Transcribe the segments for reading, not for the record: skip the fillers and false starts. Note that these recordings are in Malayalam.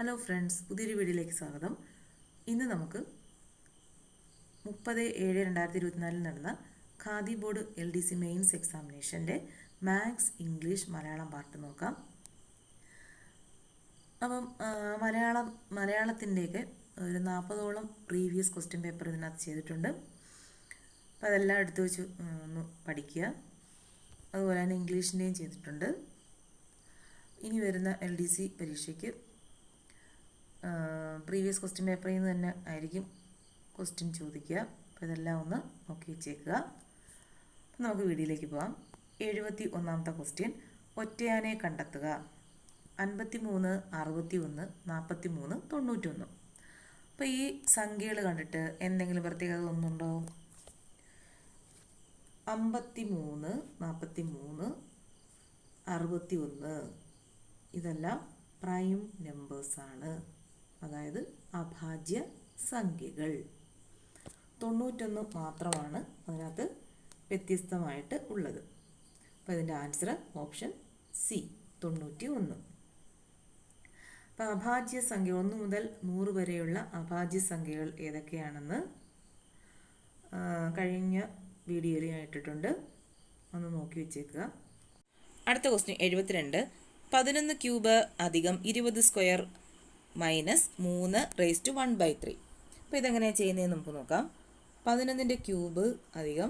ഹലോ ഫ്രണ്ട്സ്, പുതിയൊരു വീഡിയോയിലേക്ക് സ്വാഗതം. ഇന്ന് നമുക്ക് 30/7/2024 നടന്ന ഖാദി ബോർഡ് LDC മെയിൻസ് എക്സാമിനേഷൻ്റെ മാത്സ്, ഇംഗ്ലീഷ്, മലയാളം പാർട്ട് നോക്കാം. അപ്പം മലയാളത്തിൻ്റെയൊക്കെ ഒരു 40ഓളം പ്രീവിയസ് ക്വസ്റ്റ്യൻ പേപ്പർ ഇതിനകത്ത് ചെയ്തിട്ടുണ്ട്. അപ്പം അതെല്ലാം എടുത്തു വെച്ച് ഒന്ന് പഠിക്കുക. അതുപോലെ തന്നെ ഇംഗ്ലീഷിൻ്റെയും ചെയ്തിട്ടുണ്ട്. ഇനി വരുന്ന LDC പരീക്ഷയ്ക്ക് പ്രീവിയസ് ക്വസ്റ്റ്യൻ പേപ്പറിൽ നിന്ന് തന്നെ ആയിരിക്കും ക്വസ്റ്റ്യൻ ചോദിക്കുക. അപ്പോൾ ഇതെല്ലാം ഒന്ന് നോക്കി വെച്ചേക്കുക. അപ്പം നമുക്ക് വീഡിയോയിലേക്ക് പോകാം. 71ാമത്തെ ക്വസ്റ്റ്യൻ, ഒറ്റയാനെ കണ്ടെത്തുക. 53, 61, 43, 91. അപ്പോൾ ഈ സംഖ്യകൾ കണ്ടിട്ട് എന്തെങ്കിലും പ്രത്യേകത ഒന്നുണ്ടോ? 53, 43, 61 ഇതെല്ലാം പ്രൈം നമ്പേഴ്സാണ്, അതായത് അഭാജ്യ സംഖ്യകൾ. 91 മാത്രമാണ് അതിനകത്ത് വ്യത്യസ്തമായിട്ട് ഉള്ളത്. അപ്പോൾ ഇതിൻ്റെ ആൻസർ ഓപ്ഷൻ സി, 91. അപ്പോൾ അഭാജ്യ സംഖ്യ 1 മുതൽ 100 വരെയുള്ള അഭാജ്യ സംഖ്യകൾ ഏതൊക്കെയാണെന്ന് കഴിഞ്ഞ വീഡിയോയിൽ ഞാൻ ഇട്ടിട്ടുണ്ട്, ഒന്ന് നോക്കി വെച്ചേക്കുക. അടുത്ത ക്വസ്റ്റ്യൻ 72, 11 ക്യൂബ് അധികം 20 സ്ക്വയർ മൈനസ് 3⁻1/3. അപ്പോൾ ഇതെങ്ങനെയാണ് ചെയ്യുന്നതെന്ന് നമുക്ക് നോക്കാം. 11ൻ്റെ ക്യൂബ് അധികം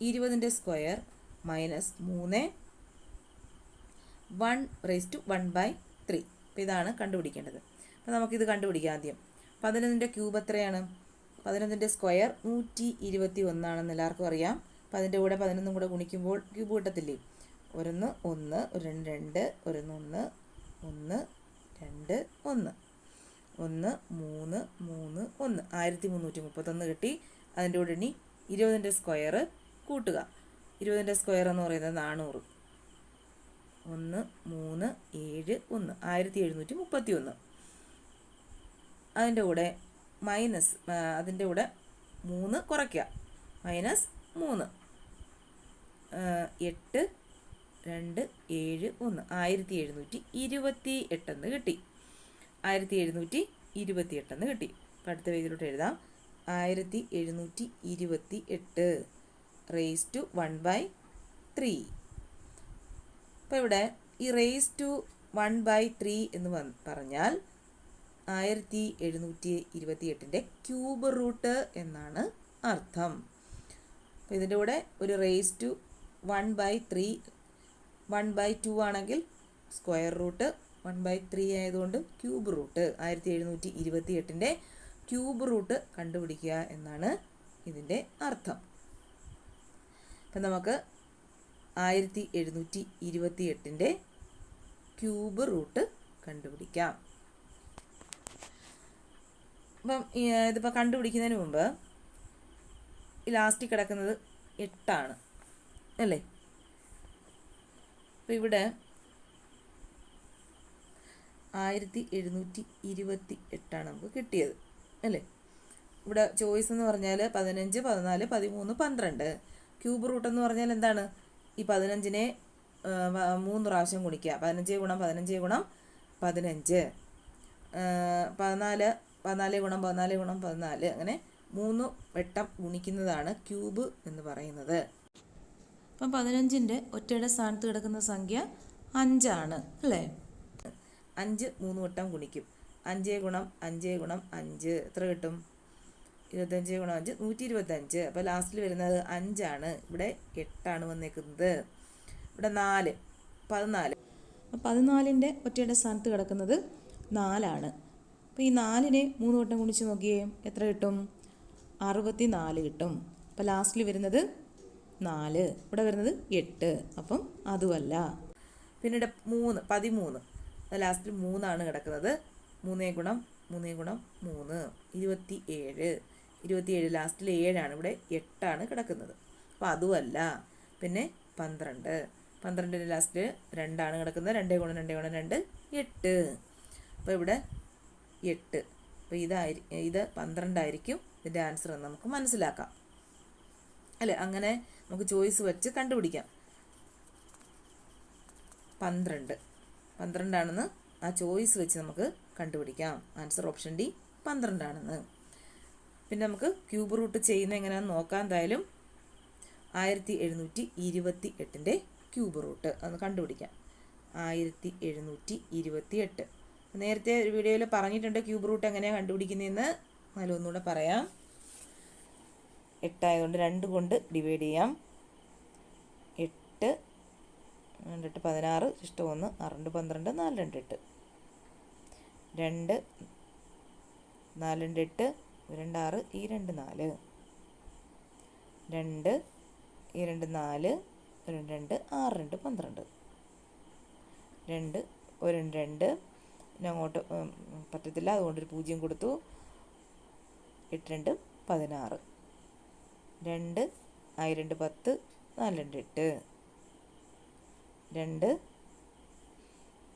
20ൻ്റെ സ്ക്വയർ മൈനസ് 3 1/1/3. അപ്പോൾ ഇതാണ് കണ്ടുപിടിക്കേണ്ടത്. അപ്പോൾ നമുക്കിത് കണ്ടുപിടിക്കാം. ആദ്യം 11ൻ്റെ ക്യൂബ് എത്രയാണ്? 11ൻ്റെ സ്ക്വയർ 121 എല്ലാവർക്കും അറിയാം. അപ്പോൾ അതിൻ്റെ കൂടെ 11 കൂടെ ഗുണിക്കുമ്പോൾ ക്യൂബ് കിട്ടത്തില്ലേ? 1 1 1 2 1 1 1 2 1 1 3 3 1 1331 കിട്ടി. അതിൻ്റെ കൂടെ ഇനി 20ൻ്റെ സ്ക്വയർ കൂട്ടുക. 20ൻ്റെ സ്ക്വയർ എന്ന് പറയുന്നത് 400. 1 3 7 1 1731. അതിൻ്റെ കൂടെ മൈനസ്, അതിൻ്റെ കൂടെ 3 കുറയ്ക്കുക. -3 8 2 7 1 1728 കിട്ടി. 1728 കിട്ടി. അപ്പോൾ അടുത്ത പേജിലോട്ട് എഴുതാം. 1728 റേസ് ടു 1/3. അപ്പോൾ ഇവിടെ ഈ റേസ് ടു 1/3 എന്ന് പറഞ്ഞാൽ 1728ൻ്റെ ക്യൂബ് റൂട്ട് എന്നാണ് അർത്ഥം. അപ്പോൾ ഇതിൻ്റെ കൂടെ ഒരു റേസ് ടു 1/3 1/2 ആണെങ്കിൽ സ്ക്വയർ റൂട്ട്, 1/3 ആയതുകൊണ്ട് ക്യൂബ് റൂട്ട്. 1728ൻ്റെ ക്യൂബ് റൂട്ട് കണ്ടുപിടിക്കുക എന്നാണ് ഇതിൻ്റെ അർത്ഥം. അപ്പം നമുക്ക് 1728ൻ്റെ ക്യൂബ് റൂട്ട് കണ്ടുപിടിക്കാം. അപ്പം ഇതിപ്പോൾ കണ്ടുപിടിക്കുന്നതിന് മുമ്പ് ഈ ലാസ്റ്റിൽ കിടക്കുന്നത് 8 അല്ലേ? അപ്പോൾ ഇവിടെ 1728 നമുക്ക് കിട്ടിയത് അല്ലേ? ഇവിടെ ചോയ്സ് എന്ന് പറഞ്ഞാൽ 15, 14, 13, 12. ക്യൂബ് റൂട്ട് എന്ന് പറഞ്ഞാൽ എന്താണ്? ഈ 15നെ 3 പ്രാവശ്യം ഗുണിക്കുക. 15 × 15 × 15, 14 14 × 14 × 14, അങ്ങനെ 3 വട്ടം ഗുണിക്കുന്നതാണ് ക്യൂബ് എന്ന് പറയുന്നത്. അപ്പം 15ൻ്റെ ഒറ്റയുടെ സ്ഥാനത്ത് കിടക്കുന്ന സംഖ്യ 5 അല്ലേ? 5 3 വട്ടം ഗുണിക്കും. 5 × 5 × 5 എത്ര കിട്ടും? 25 × 5 125. അപ്പോൾ ലാസ്റ്റിൽ വരുന്നത് 5. ഇവിടെ 8 വന്നേക്കുന്നത്. ഇവിടെ 4 14. 14ൻ്റെ ഒറ്റയുടെ സ്ഥാനത്ത് കിടക്കുന്നത് 4. അപ്പോൾ ഈ 4നെ 3 വട്ടം ഗുണിച്ച് നോക്കിയേ എത്ര കിട്ടും? 64 കിട്ടും. അപ്പോൾ ലാസ്റ്റിൽ വരുന്നത് 4, ഇവിടെ വരുന്നത് 8. അപ്പം അതുമല്ല. പിന്നീട് 3 13, ലാസ്റ്റിൽ 3 കിടക്കുന്നത്. 3 × 3 × 3 27. 27 ലാസ്റ്റിൽ 7, ഇവിടെ 8 കിടക്കുന്നത്. അപ്പോൾ അതുമല്ല. പിന്നെ 12, 12ൻ്റെ ലാസ്റ്റിൽ 2 കിടക്കുന്നത്. 2 × 2 × 2 8. അപ്പോൾ ഇവിടെ 8. അപ്പോൾ ഇത് 12 ആയിരിക്കും ഇതിൻ്റെ ആൻസർ എന്ന് നമുക്ക് മനസ്സിലാക്കാം അല്ലേ? അങ്ങനെ നമുക്ക് ചോയ്സ് വെച്ച് കണ്ടുപിടിക്കാം. 12 ആണെന്ന് ആ ചോയ്സ് വെച്ച് നമുക്ക് കണ്ടുപിടിക്കാം. ആൻസർ ഓപ്ഷൻ ഡി 12 ആണെന്ന്. പിന്നെ നമുക്ക് ക്യൂബ് റൂട്ട് ചെയ്യുന്ന എങ്ങനെയാണെന്ന് നോക്കാം. എന്തായാലും 1728 ക്യൂബ് റൂട്ട് അതൊന്ന് കണ്ടുപിടിക്കാം. 1728. നേരത്തെ ഒരു വീഡിയോയിൽ പറഞ്ഞിട്ടുണ്ട് ക്യൂബ് റൂട്ട് എങ്ങനെയാണ് കണ്ടുപിടിക്കുന്നതെന്ന്. എന്നാലും ഒന്നുകൂടെ പറയാം. 8 ആയതുകൊണ്ട് 2 കൊണ്ട് ഡിവൈഡ് ചെയ്യാം. 8 2 8 16 ഇഷ്ടം 1 6 2 12 4 2 8 2 4 2 8 2 6 ഈ 2 4 2 ഈ 2 4 2 2 6 2 12 2 1 2 പിന്നെ അങ്ങോട്ട് പറ്റത്തില്ല, അതുകൊണ്ടൊരു 0 കൊടുത്തു. 8 2 16 2 ആയി 2 10 4 2 8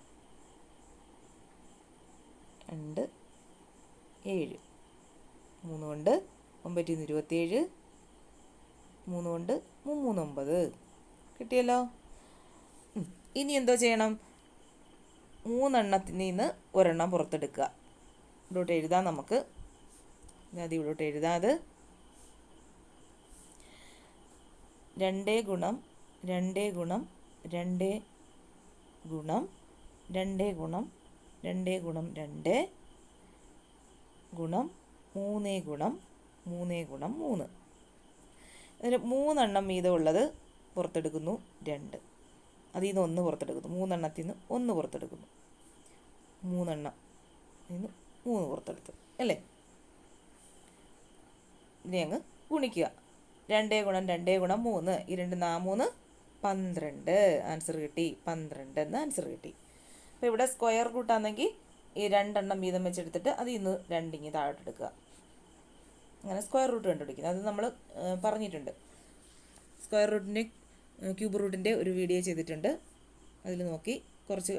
2 2 7 3 കൊണ്ട് 9 27 3 കൊണ്ട് 3 9 കിട്ടിയല്ലോ. ഇനി എന്തോ ചെയ്യണം? 3 എണ്ണത്തിൽ നിന്ന് ഒരെണ്ണം പുറത്തെടുക്കുക. ഇവിടോട്ട് എഴുതാം നമുക്ക്. അത് ഇവിടോട്ട് എഴുതാം. അത് 2 ഗുണം 2 ഗുണം 2 ഗുണം 2 ഗുണം 2 ഗുണം 2 ഗുണം 3 ഗുണം 3 ഗുണം 3. അതിൽ 3 എണ്ണം വീതമുള്ളത് പുറത്തെടുക്കുന്നു 2. അതിൽ നിന്ന് 1 പുറത്തെടുക്കുന്നു. 3 എണ്ണത്തിൽ നിന്ന് 1 പുറത്തെടുക്കുന്നു. 3 എണ്ണം നിന്ന് 3 പുറത്തെടുത്തു അല്ലേ? ഇനി അങ്ങ് ഗുണിക്കുക. 2 ഗുണം 2 ഗുണം 3 ഈ 2 4 12. ആൻസർ കിട്ടി. 12 എന്ന് ആൻസർ കിട്ടി. അപ്പോൾ ഇവിടെ സ്ക്വയർ റൂട്ടാണെങ്കിൽ ഈ 2 എണ്ണം വീതം വെച്ചെടുത്തിട്ട് അതിൽ നിന്ന് 2 ഇങ്ങ് താഴോട്ടെടുക്കുക. അങ്ങനെ സ്ക്വയർ റൂട്ട് കണ്ടുപിടിക്കുന്നത് അത് നമ്മൾ പറഞ്ഞിട്ടുണ്ട്. സ്ക്വയർ റൂട്ടിൻ്റെ ക്യൂബ് റൂട്ടിൻ്റെ ഒരു വീഡിയോ ചെയ്തിട്ടുണ്ട്. അതിൽ നോക്കി കുറച്ച്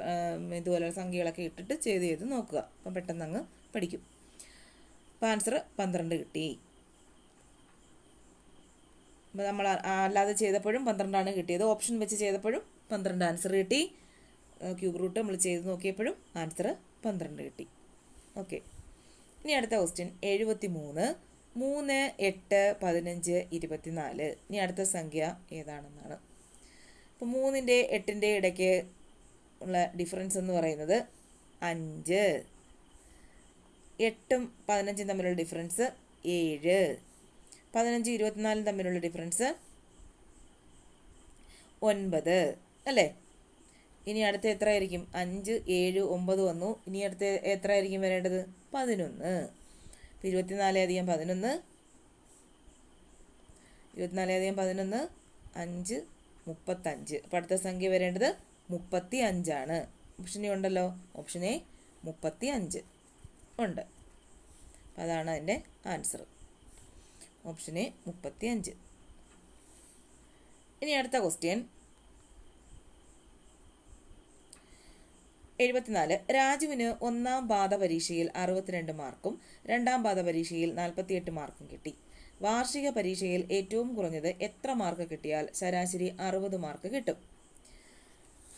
ഇതുപോലെ സംഖ്യകളൊക്കെ ഇട്ടിട്ട് ചെയ്ത് നോക്കുക. അപ്പം പെട്ടെന്ന് അങ്ങ് പഠിക്കും. അപ്പോൾ ആൻസർ 12 കിട്ടി. അപ്പോൾ നമ്മൾ അല്ലാതെ ചെയ്തപ്പോഴും 12 കിട്ടിയത്. ഓപ്ഷൻ വെച്ച് ചെയ്തപ്പോഴും 12 ആൻസർ കിട്ടി. ക്യൂബ് റൂട്ട് നമ്മൾ ചെയ്ത് നോക്കിയപ്പോഴും ആൻസർ 12 കിട്ടി. ഓക്കെ. ഇനി അടുത്ത ക്വസ്റ്റ്യൻ 73 3 8 15 24. ഇനി അടുത്ത സംഖ്യ ഏതാണെന്നാണ്. അപ്പോൾ 3ൻ്റെ 8ൻ്റെ ഇടയ്ക്ക് ഉള്ള ഡിഫറൻസ് എന്ന് പറയുന്നത് 5. 8ഉം 15ഉം തമ്മിലുള്ള ഡിഫറൻസ് 7. 15 24 തമ്മിലുള്ള ഡിഫറൻസ് 9 അല്ലേ? ഇനി അടുത്ത എത്ര ആയിരിക്കും? 5 7 9 വന്നു. ഇനി അടുത്ത എത്ര ആയിരിക്കും വരേണ്ടത്? 11. 24 അധികം 11 24 അധികം 11 5 35. അപ്പോൾ അടുത്ത സംഖ്യ വരേണ്ടത് 35 ആണ്. ഓപ്ഷനെ ഉണ്ടല്ലോ. ഓപ്ഷനെ 35 ഉണ്ട്. അപ്പം അതാണ് അതിൻ്റെ ആൻസർ. ഓപ്ഷനെ 35. ഇനി അടുത്ത ക്വസ്റ്റ്യൻ 74 രാജുവിന് 1ാം പാദ പരീക്ഷയിൽ 62 മാർക്കും 2ാം പാദ പരീക്ഷയിൽ 48 മാർക്കും കിട്ടി. വാർഷിക പരീക്ഷയിൽ ഏറ്റവും കുറഞ്ഞത് എത്ര മാർക്ക് കിട്ടിയാൽ ശരാശരി 60 മാർക്ക് കിട്ടും?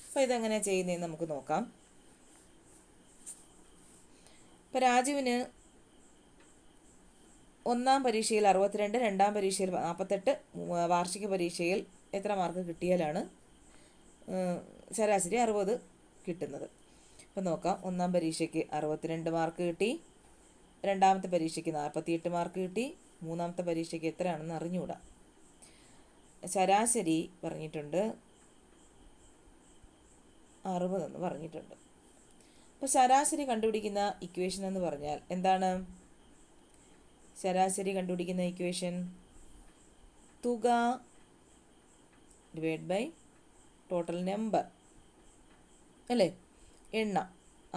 അപ്പോൾ ഇതെങ്ങനെ ചെയ്യുന്നതെന്ന് നമുക്ക് നോക്കാം. ഇപ്പോൾ രാജുവിന് 1ാം പരീക്ഷയിൽ 62, 2ാം പരീക്ഷയിൽ 48, വാർഷിക പരീക്ഷയിൽ എത്ര മാർക്ക് കിട്ടിയാലാണ് ശരാശരി 60 കിട്ടുന്നത്? അപ്പോൾ നോക്കാം. 1ാം പരീക്ഷയ്ക്ക് 62 മാർക്ക് കിട്ടി. 2ാമത്തെ പരീക്ഷയ്ക്ക് 48 മാർക്ക് കിട്ടി. 3ാമത്തെ പരീക്ഷയ്ക്ക് എത്രയാണെന്ന് അറിഞ്ഞുകൂടാ. ശരാശരി പറഞ്ഞിട്ടുണ്ട് 60 എന്ന് പറഞ്ഞിട്ടുണ്ട്. അപ്പോൾ ശരാശരി കണ്ടുപിടിക്കുന്ന ഇക്വേഷൻ എന്ന് പറഞ്ഞാൽ എന്താണ്? ശരാശരി കണ്ടുപിടിക്കുന്ന ഇക്വേഷൻ തുക ഡിവൈഡ് ബൈ ടോട്ടൽ നമ്പർ അല്ലേ? എണ്ണം,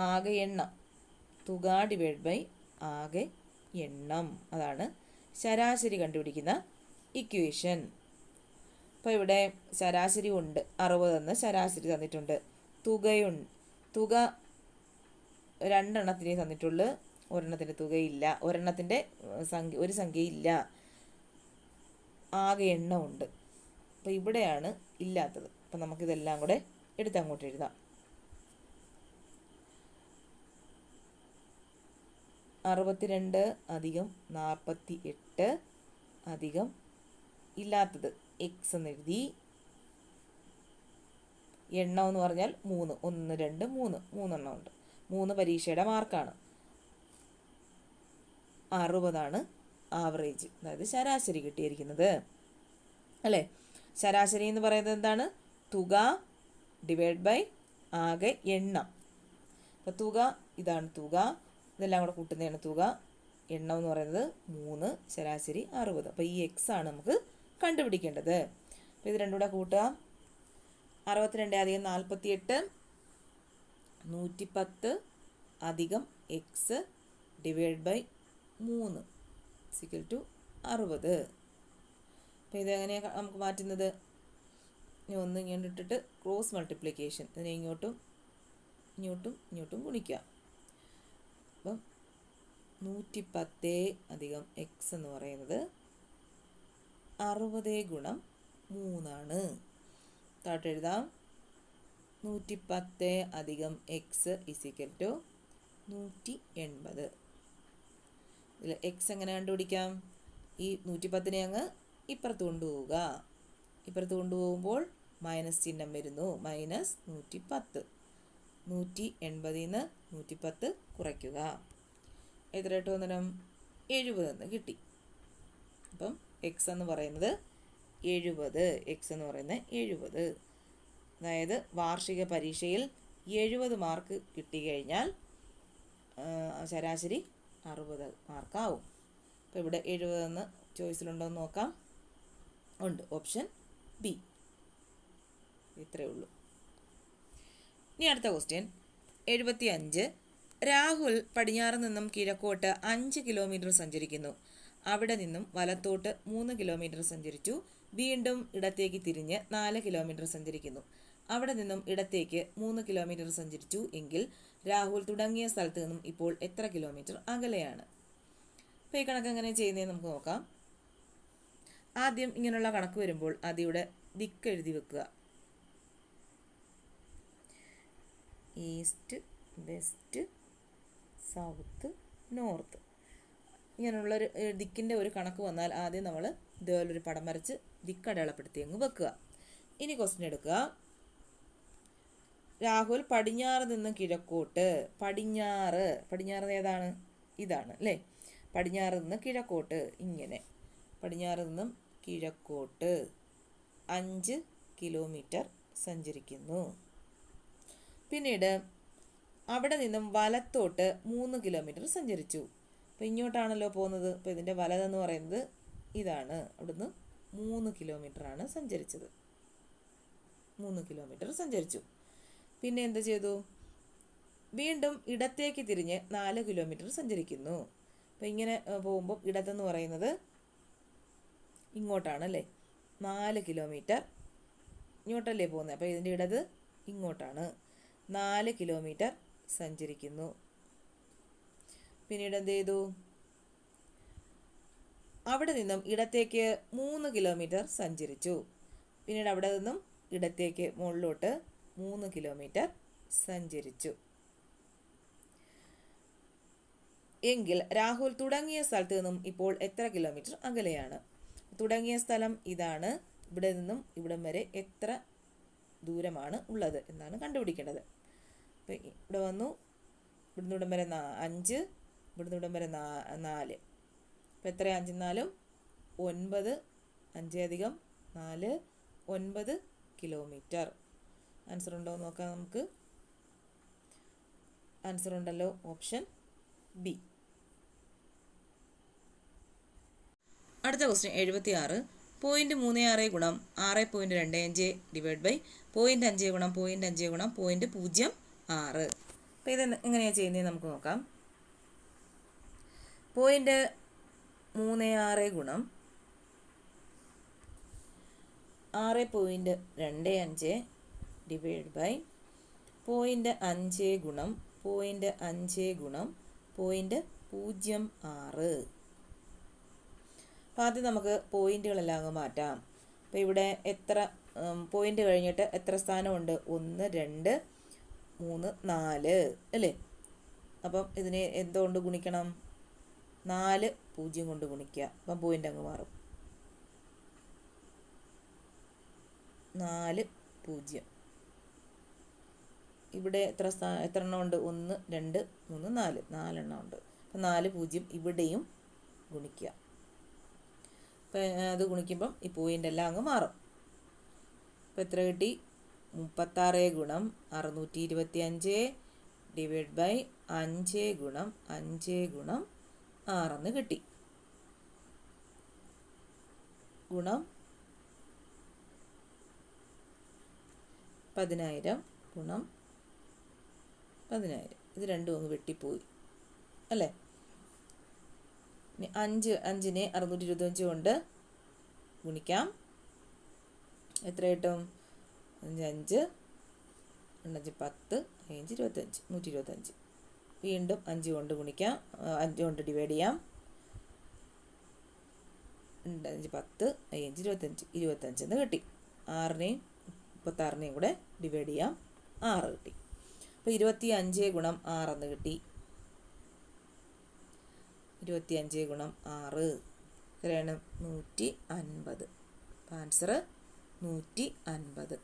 ആകെ എണ്ണം. തുക ഡിവൈഡ് ബൈ ആകെ എണ്ണം. അതാണ് ശരാശരി കണ്ടുപിടിക്കുന്ന ഇക്വേഷൻ. അപ്പോൾ ഇവിടെ ശരാശരി ഉണ്ട്. 60 എന്ന് ശരാശരി തന്നിട്ടുണ്ട്. തുകയുണ്ട്. തുക 2 എണ്ണത്തിനേ തന്നിട്ടുള്ളൂ. ഒരെണ്ണത്തിൻ്റെ തുകയില്ല. ഒരെണ്ണത്തിൻ്റെ ഒരു സംഖ്യയില്ല. ആകെ എണ്ണമുണ്ട്. അപ്പോൾ ഇവിടെയാണ് ഇല്ലാത്തത്. അപ്പം നമുക്കിതെല്ലാം കൂടെ എടുത്ത് അങ്ങോട്ട് എഴുതാം. 62 അധികം 48 അധികം ഇല്ലാത്തത് എക്സ് എന്ന് എഴുതി. എണ്ണം എന്ന് പറഞ്ഞാൽ 3, 1 2 3 മൂന്നെണ്ണം ഉണ്ട്. 3 പരീക്ഷയുടെ മാർക്കാണ്. 60 ആവറേജ്, അതായത് ശരാശരി കിട്ടിയിരിക്കുന്നത് അല്ലേ. ശരാശരി എന്ന് പറയുന്നത് എന്താണ്? തുക ഡിവൈഡ് ബൈ ആകെ എണ്ണം. അപ്പോൾ തുക ഇതാണ് തുക, ഇതെല്ലാം കൂടെ കൂട്ടുന്നതാണ് തുക. എണ്ണം എന്ന് പറയുന്നത് 3, ശരാശരി 60. അപ്പോൾ ഈ എക്സ് ആണ് നമുക്ക് കണ്ടുപിടിക്കേണ്ടത്. അപ്പോൾ ഇത് രണ്ടും കൂടെ കൂട്ടുക. 62 അധികം 48 110 അധികം എക്സ് ഡിവൈഡ് ബൈ 3 = 60. അപ്പോൾ ഇതെങ്ങനെയാണ് നമുക്ക് മാറ്റുന്നത്? ഇനി ഒന്ന് ഇങ്ങനെ ഇട്ടിട്ട് ക്രോസ് മൾട്ടിപ്ലിക്കേഷൻ, ഇതിനെ ഇങ്ങോട്ടും ഗുണിക്കുക. അപ്പം 110 അധികം എക്സ് എന്ന് പറയുന്നത് 60 ഗുണം 3 താഴോട്ട് എഴുതാം. 110 അധികം എക്സ് = 180. ഇതിൽ എക്സ് എങ്ങനെ കണ്ടുപിടിക്കാം? ഈ 110നെ അങ്ങ് ഇപ്പുറത്ത് കൊണ്ടുപോവുക. ഇപ്പുറത്ത് കൊണ്ടുപോകുമ്പോൾ മൈനസ് ചിഹ്നം വരുന്നു, -110. 180ൽ നിന്ന് 110 കുറയ്ക്കുക. എത്ര കിട്ടും? 70 എന്ന് കിട്ടി. അപ്പം എക്സ് എന്ന് പറയുന്നത് 70. എക്സ് എന്ന് പറയുന്നത് 70. അതായത് വാർഷിക പരീക്ഷയിൽ 70 മാർക്ക് കിട്ടിക്കഴിഞ്ഞാൽ ശരാശരി 60 മാർക്കാവും. അപ്പോൾ ഇവിടെ 70 എന്ന് ചോയ്സിലുണ്ടോ എന്ന് നോക്കാം. ഉണ്ട്, ഓപ്ഷൻ ബി. ഇത്രയേ ഉള്ളൂ. ഇനി അടുത്ത ക്വസ്റ്റ്യൻ 75. രാഹുൽ പടിഞ്ഞാറ് നിന്നും കിഴക്കോട്ട് 5 കിലോമീറ്റർ സഞ്ചരിക്കുന്നു. അവിടെ നിന്നും വലത്തോട്ട് 3 കിലോമീറ്റർ സഞ്ചരിച്ചു. വീണ്ടും ഇടത്തേക്ക് തിരിഞ്ഞ് 4 കിലോമീറ്റർ സഞ്ചരിക്കുന്നു. അവിടെ നിന്നും ഇടത്തേക്ക് 3 കിലോമീറ്റർ സഞ്ചരിച്ചു എങ്കിൽ രാഹുൽ തുടങ്ങിയ സ്ഥലത്ത് നിന്നും ഇപ്പോൾ എത്ര കിലോമീറ്റർ അകലെയാണ്? അപ്പോൾ ഈ കണക്ക് എങ്ങനെ ചെയ്യുന്നതെന്ന് നമുക്ക് നോക്കാം. ആദ്യം ഇങ്ങനെയുള്ള കണക്ക് വരുമ്പോൾ അതിയുടെ ദിക്ക് എഴുതി വെക്കുക. East, west, south, north. ഇങ്ങനെയുള്ളൊരു ദിക്കിൻ്റെ ഒരു കണക്ക് വന്നാൽ ആദ്യം നമ്മൾ ഇതുപോലൊരു പടം വരച്ച് ദിക്കടയാളപ്പെടുത്തി അങ്ങ് വെക്കുക. ഇനി ക്വസ്റ്റ്യൻ എടുക്കുക. രാഹുൽ പടിഞ്ഞാറ് നിന്ന് കിഴക്കോട്ട്, പടിഞ്ഞാറ് ഏതാണ്? ഇതാണ് അല്ലേ. പടിഞ്ഞാറ് നിന്ന് കിഴക്കോട്ട്, ഇങ്ങനെ പടിഞ്ഞാറ് നിന്നും കിഴക്കോട്ട് 5 കിലോമീറ്റർ സഞ്ചരിക്കുന്നു. പിന്നീട് അവിടെ നിന്നും വലത്തോട്ട് 3 കിലോമീറ്റർ സഞ്ചരിച്ചു. അപ്പോൾ ഇങ്ങോട്ടാണല്ലോ പോകുന്നത്. അപ്പോൾ ഇതിൻ്റെ വലതെന്ന് പറയുന്നത് ഇതാണ്. അവിടുന്ന് 3 കിലോമീറ്ററാണ് സഞ്ചരിച്ചത്. 3 കിലോമീറ്റർ സഞ്ചരിച്ചു. പിന്നെ എന്ത് ചെയ്തു? വീണ്ടും ഇടത്തേക്ക് തിരിഞ്ഞ് 4 കിലോമീറ്റർ സഞ്ചരിക്കുന്നു. അപ്പോൾ ഇങ്ങനെ പോകുമ്പോൾ ഇടത്തെന്ന് പറയുന്നത് ഇങ്ങോട്ടാണ് അല്ലേ. 4 കിലോമീറ്റർ ഇങ്ങോട്ടല്ലേ പോകുന്നത്. അപ്പോൾ ഇതിൻ്റെ ഇടത് ഇങ്ങോട്ടാണ്. 4 കിലോമീറ്റർ സഞ്ചരിക്കുന്നു. പിന്നീട് എന്ത് ചെയ്തു? അവിടെ നിന്നും ഇടത്തേക്ക് 3 കിലോമീറ്റർ സഞ്ചരിച്ചു. പിന്നീട് അവിടെ നിന്നും ഇടത്തേക്ക് മുകളിലോട്ട് 3 കിലോമീറ്റർ സഞ്ചരിച്ചു എങ്കിൽ രാഹുൽ തുടങ്ങിയ സ്ഥലത്ത് നിന്നും ഇപ്പോൾ എത്ര കിലോമീറ്റർ അകലെയാണ്? തുടങ്ങിയ സ്ഥലം ഇതാണ്. ഇവിടെ നിന്നും ഇവിടം വരെ എത്ര ദൂരമാണ് ഉള്ളത് എന്നാണ് കണ്ടുപിടിക്കേണ്ടത്. അപ്പോൾ ഇവിടെ വന്നു, ഇവിടുന്ന് ഇവിടം വരെ 5, ഇവിടുന്ന് ഇവിടം വരെ 4. അപ്പോൾ എത്ര? 5 4 9, 5 അധികം 4 9 കിലോമീറ്റർ. ആൻസർ ഉണ്ടോ എന്ന് നോക്കാം നമുക്ക്. ആൻസർ ഉണ്ടല്ലോ, ഓപ്ഷൻ ബി. അടുത്ത ക്വസ്റ്റ്യൻ 76. 0.36 ഗുണം 6.25 ഡിവൈഡ് ബൈ 0.5 ഗുണം 0.5 ഗുണം 0.06. അപ്പോൾ ഇത് എങ്ങനെയാണ് ചെയ്യുന്നത് നമുക്ക് നോക്കാം. 0.36 ഗുണം 6.25 ഡിവൈഡ് ബൈ 0.5 ഗുണം 0.5 ഗുണം 0.06. അപ്പോൾ ആദ്യം നമുക്ക് പോയിന്റുകളെല്ലാം അങ്ങ് മാറ്റാം. അപ്പോൾ ഇവിടെ എത്ര പോയിന്റ് കഴിഞ്ഞിട്ട് എത്ര സ്ഥാനമുണ്ട്? 1 2 3 4 അല്ലേ. അപ്പം ഇതിനെ എന്തുകൊണ്ട് ഗുണിക്കണം? 4 0 കൊണ്ട് ഗുണിക്കുക. അപ്പം പോയിൻ്റ് അങ്ങ് മാറും. 4 0. ഇവിടെ എത്ര എണ്ണം ഉണ്ട്? 1 2 3 4 4 ഉണ്ട്. അപ്പം 4 0 ഇവിടെയും ഗുണിക്കുക. അപ്പം അത് ഗുണിക്കുമ്പം ഈ പോയിൻ്റ് എല്ലാം അങ്ങ് മാറും. അപ്പം എത്ര കിട്ടി? 36 ഗുണം 625 ഡിവൈഡ് ബൈ 5 ഗുണം 5 ഗുണം 6 എന്ന് കിട്ടി. ഗുണം 10,000 ഗുണം 10,000. ഇത് രണ്ടും അങ്ങ് വെട്ടിപ്പോയി അല്ലേ? ഇനി 5നെ 625 കൊണ്ട് ഗുണിക്കാം. എത്ര കിട്ടും? 5 5 10 5 25 125. വീണ്ടും 5 കൊണ്ട് ഗുണിക്കാം, 5 കൊണ്ട് ഡിവൈഡ് ചെയ്യാം. 5 10 5 25 25 എന്ന് കിട്ടി. 6നെയും 36നെയും കൂടെ ഡിവൈഡ് ചെയ്യാം. 6 കിട്ടി. അപ്പോൾ 25 ഗുണം 6 എന്ന് കിട്ടി. 25 ഗുണം 6 എത്രയാണ്? 150. ആൻസർ 150.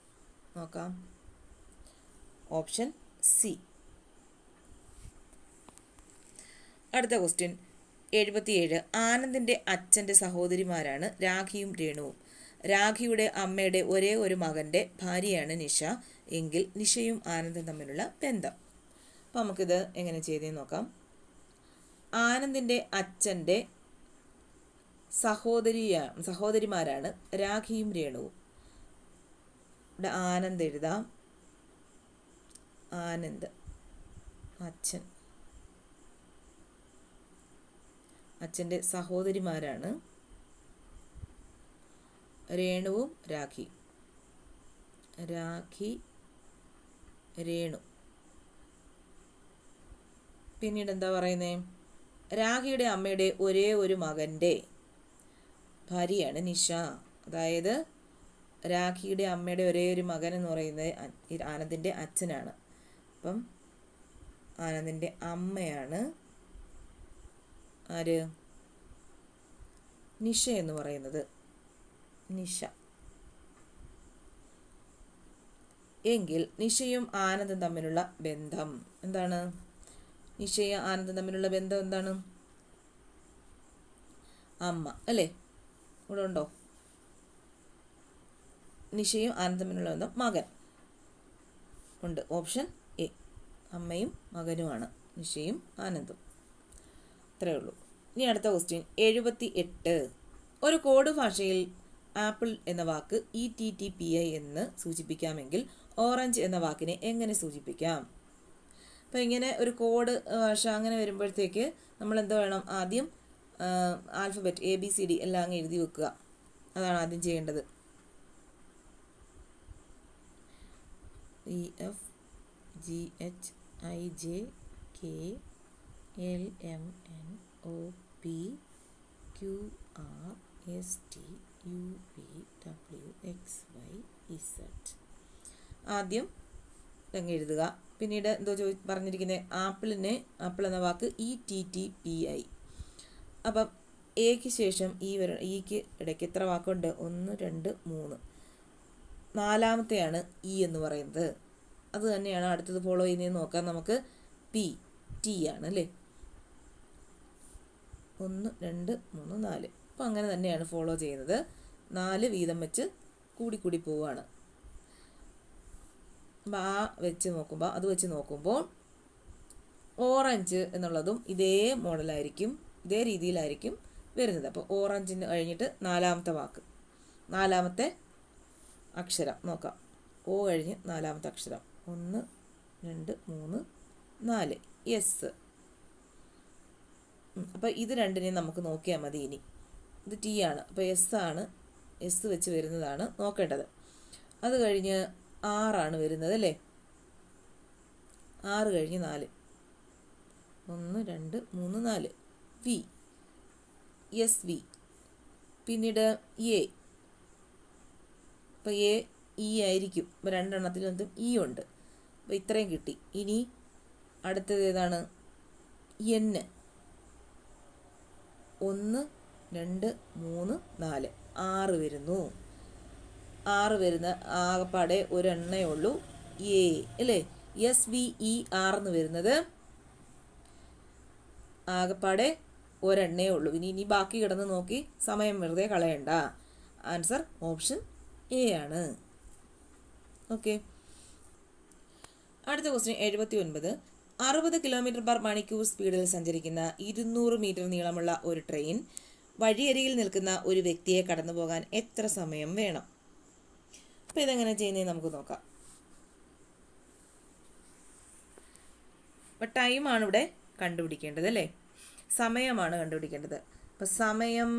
നോക്കാം. Option C. അടുത്ത ക്വസ്റ്റ്യൻ 77. ആനന്ദിൻ്റെ അച്ഛൻ്റെ സഹോദരിമാരാണ് രാഖിയും രേണുവും. രാഖിയുടെ അമ്മയുടെ ഒരേ ഒരു മകൻ്റെ ഭാര്യയാണ് നിഷ എങ്കിൽ നിഷയും ആനന്ദും തമ്മിലുള്ള ബന്ധം. അപ്പോൾ നമുക്കിത് എങ്ങനെ ചെയ്തെന്ന് നോക്കാം. ആനന്ദിൻ്റെ അച്ഛൻ്റെ സഹോദരിമാരാണ് രാഖിയും രേണുവും. ഇവിടെ ആനന്ദ് എഴുതാം. ആനന്ദ് അച്ഛൻ്റെ സഹോദരിമാരാണ് രേണുവും രാഖി. രേണു. പിന്നീട് എന്താ പറയുന്നത്? രാഖിയുടെ അമ്മയുടെ ഒരേ ഒരു മകൻ്റെ ഭാര്യയാണ് നിഷ. അതായത് രാഖിയുടെ അമ്മയുടെ ഒരേ ഒരു മകൻ എന്ന് പറയുന്നത് ആനന്ദിൻ്റെ അച്ഛനാണ്. അപ്പം ആനന്ദിൻ്റെ അമ്മയാണ് ആര്? നിഷ എന്ന് പറയുന്നത്. നിഷ എങ്കിൽ നിഷയും ആനന്ദും തമ്മിലുള്ള ബന്ധം എന്താണ്? നിഷയും ആനന്ദും തമ്മിലുള്ള ബന്ധം എന്താണ്? അമ്മ അല്ലേ? ഇവിടെ ഉണ്ടോ? നിഷയും ആനന്ദും തമ്മിലുള്ള ബന്ധം മകൻ ഉണ്ട്. Option A. അമ്മയും മകനുമാണ് നിഷയും ആനന്ദും. ഇത്രയേ ഉള്ളൂ. ഇനി അടുത്ത ക്വസ്റ്റ്യൻ 78. ഒരു കോഡ് ഭാഷയിൽ ആപ്പിൾ എന്ന വാക്ക് ETTPI എന്ന് സൂചിപ്പിക്കാമെങ്കിൽ ഓറഞ്ച് എന്ന വാക്കിനെ എങ്ങനെ സൂചിപ്പിക്കാം? അപ്പോൾ ഇങ്ങനെ ഒരു കോഡ് ഭാഷ അങ്ങനെ വരുമ്പോഴത്തേക്ക് നമ്മൾ എന്താ വേണം? ആദ്യം ആൽഫബറ്റ് ABCD എല്ലാം അങ്ങ് എഴുതി വെക്കുക. അതാണ് ആദ്യം ചെയ്യേണ്ടത്. EF GH IJ KLMN OP QR ST UV WXY Z. ആദ്യം അങ്ങ് എഴുതുക. പിന്നീട് എന്തോ പറഞ്ഞിരിക്കുന്നത്? ആപ്പിൾ എന്ന വാക്ക് ETTPI. അപ്പം എക്ക് ശേഷം ഈക്ക് ഇടയ്ക്ക് എത്ര വാക്കുണ്ട്? 1 2 3. നാലാമത്തെയാണ് ഇ എന്ന് പറയുന്നത്. അത് തന്നെയാണ് അടുത്തത് ഫോളോ ചെയ്യുന്നതെന്ന് നോക്കാം നമുക്ക്. T ആണ് അല്ലേ? 1 2 3 4. അപ്പം അങ്ങനെ തന്നെയാണ് ഫോളോ ചെയ്യുന്നത്. 4 വീതം വെച്ച് കൂടി പോവുകയാണ്. അപ്പം അത് വെച്ച് നോക്കുമ്പോൾ ഓറഞ്ച് എന്നുള്ളതും ഇതേ മോഡലായിരിക്കും, ഇതേ രീതിയിലായിരിക്കും വരുന്നത്. അപ്പോൾ ഓറഞ്ചിന് കഴിഞ്ഞിട്ട് നാലാമത്തെ വാക്ക്, നാലാമത്തെ അക്ഷരം നോക്കാം. ഓ കഴിഞ്ഞ് നാലാമത്തെ അക്ഷരം 1 2 3 4 എസ്. അപ്പോൾ ഇത് രണ്ടിനെയും നമുക്ക് നോക്കിയാൽ മതി. ഇനി ഇത് T ആണ്. അപ്പോൾ എസ് വെച്ച് വരുന്നതാണ് നോക്കേണ്ടത്. അത് കഴിഞ്ഞ് 6 വരുന്നത് അല്ലേ? 6 കഴിഞ്ഞ് 4 1 2 3 4 വി SV. പിന്നീട് എ. അപ്പോൾ ഇ ആയിരിക്കും. അപ്പോൾ രണ്ടെണ്ണത്തിലും ഇ ഉണ്ട്. അപ്പോൾ ഇത്രയും കിട്ടി. ഇനി അടുത്തത് ഏതാണ്? N. 1 2 3 4 6 വരുന്നു. 6 വരുന്ന ആകപ്പാടെ ഒരെണ്ണേ ഉള്ളൂ എ അല്ലേ. SVER എന്ന് വരുന്നത് ആകപ്പാടെ ഒരെണ്ണേ ഉള്ളൂ. ഇനി ബാക്കി കിടന്ന് നോക്കി സമയം വെറുതെ കളയണ്ട. ആൻസർ ഓപ്ഷൻ എ ആണ്. ഓക്കെ. അടുത്ത ക്വസ്റ്റ്യൻ 79. 60 km/മണിക്കൂർ സ്പീഡിൽ സഞ്ചരിക്കുന്ന 200 മീറ്റർ നീളമുള്ള ഒരു ട്രെയിൻ വഴിയരികിൽ നിൽക്കുന്ന ഒരു വ്യക്തിയെ കടന്നു പോകാൻ എത്ര സമയം വേണം? അപ്പോൾ ഇതെങ്ങനെ ചെയ്യുന്നത് നമുക്ക് നോക്കാം. അപ്പം ടൈമാണ് ഇവിടെ കണ്ടുപിടിക്കേണ്ടത് അല്ലേ, സമയമാണ് കണ്ടുപിടിക്കേണ്ടത്. അപ്പം സമയം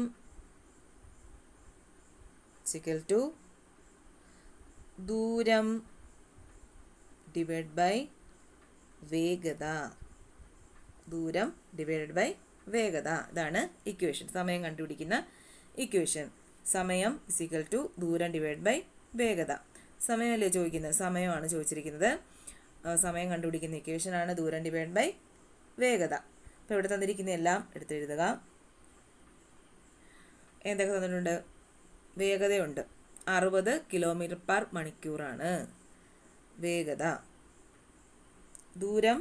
= ദൂരം ഡിവൈഡ് ബൈ വേഗത. ദൂരം ഡിവൈഡഡ് ബൈ വേഗത. ഇതാണ് ഇക്വേഷൻ, സമയം കണ്ടുപിടിക്കുന്ന ഇക്വേഷൻ. സമയം = ദൂരം ഡിവൈഡ് ബൈ വേഗത. സമയമല്ലേ ചോദിക്കുന്നത്, സമയമാണ് ചോദിച്ചിരിക്കുന്നത്. സമയം കണ്ടുപിടിക്കുന്ന ഇക്വേഷനാണ് ദൂരം ഡിവൈഡ് ബൈ വേഗത. അപ്പോൾ ഇവിടെ തന്നിരിക്കുന്ന എല്ലാം എടുത്തെഴുതുക. എന്തൊക്കെ തന്നിട്ടുണ്ട്? വേഗതയുണ്ട്, 60 km/മണിക്കൂറാണ് വേഗത. ദൂരം